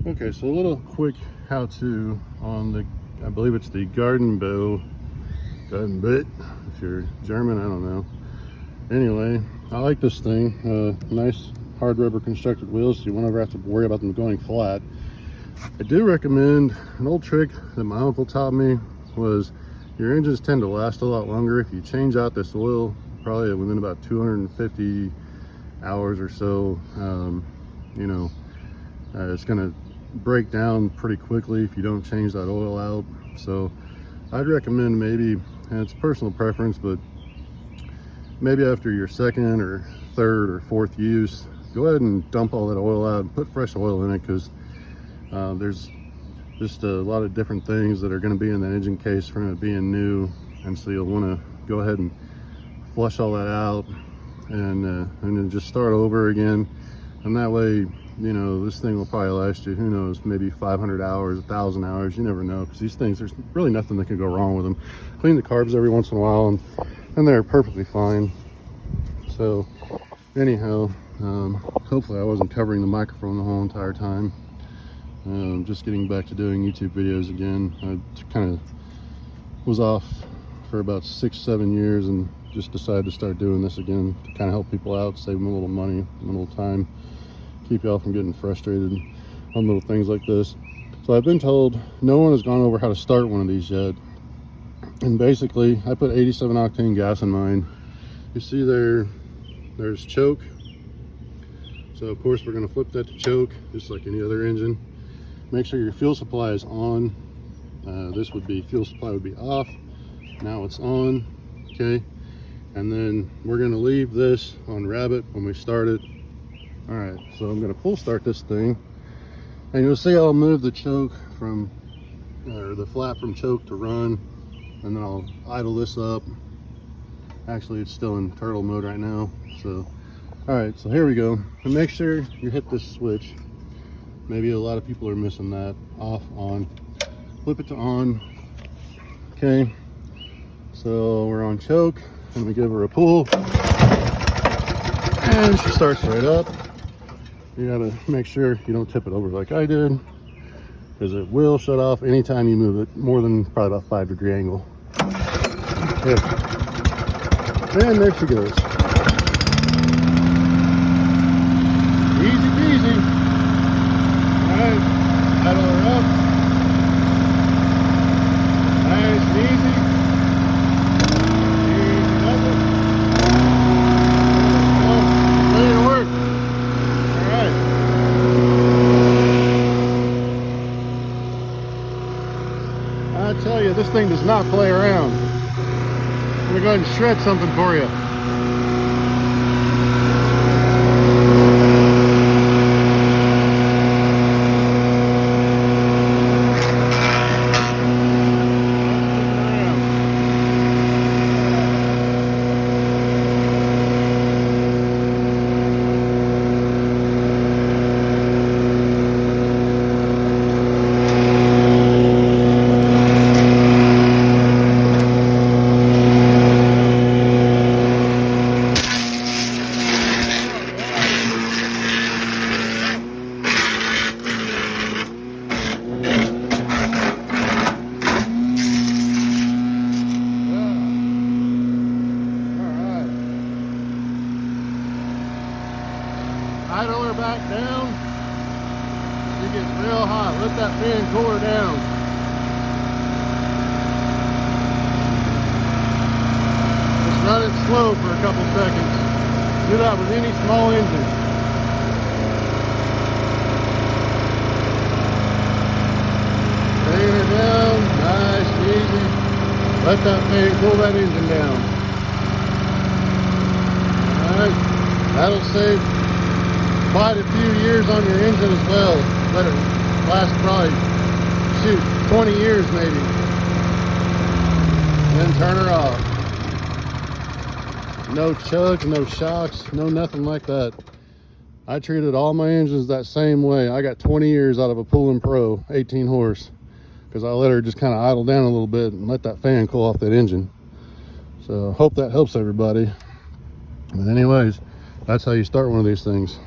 Okay, so a little quick how-to on the, I believe it's the Gardenbaut, if you're German, I don't know. Anyway, I like this thing. Nice hard rubber constructed wheels, so you won't ever have to worry about them going flat. I do recommend an old trick that my uncle taught me was your engines tend to last a lot longer if you change out this oil probably within about 250 hours or so. It's going to break down pretty quickly if you don't change that oil out. So I'd recommend maybe, and it's personal preference, but maybe after your second or third or fourth use, go ahead and dump all that oil out and put fresh oil in it, because there's just a lot of different things that are going to be in that engine case from it being new, and so you'll want to go ahead and flush all that out and then just start over again. And that way, this thing will probably last you, who knows, maybe 500 hours, 1,000 hours. You never know, because these things, there's really nothing that can go wrong with them. Clean the carbs every once in a while and they're perfectly fine. So anyhow, hopefully I wasn't covering the microphone the whole entire time. Just getting back to doing YouTube videos again. I kind of was off for about 6-7 years and just decided to start doing this again to kind of help people out, save them a little money, a little time, keep y'all from getting frustrated on little things like this. So I've been told no one has gone over how to start one of these yet. And basically, I put 87 octane gas in mine. You see there's choke. So of course we're going to flip that to choke, just like any other engine. Make sure your fuel supply is on. This would be, fuel supply would be off. Now it's on, okay? And then we're going to leave this on rabbit when we start it. All right, so I'm going to pull start this thing, and you'll see I'll move the choke from, or the flap from choke to run, and then I'll idle this up. Actually, it's still in turtle mode right now. So, all right, so here we go. And make sure you hit this switch. Maybe a lot of people are missing that. Off, on. Flip it to on. Okay, so we're on choke, and we give her a pull, and she starts right up. You gotta make sure you don't tip it over like I did, because it will shut off anytime you move it more than probably about 5-degree angle. Okay. And there she goes. Easy peasy. All right, idle her up. Nice and easy. Easy does it. Oh, ready to work. I tell you, this thing does not play around. I'm gonna go ahead and shred something for you. Idle her back down. She gets real hot. Let that fan cool her down. Just run it slow for a couple seconds. Do that with any small engine. Bring her down, nice and easy. Let that fan cool that engine down. Alright, that'll save quite a few years on your engine as well. Let it last probably, 20 years maybe. Then turn her off. No chugs, no shocks, no nothing like that. I treated all my engines that same way. I got 20 years out of a Poolin Pro 18 horse because I let her just kind of idle down a little bit and let that fan cool off that engine. So hope that helps everybody. But anyways, that's how you start one of these things.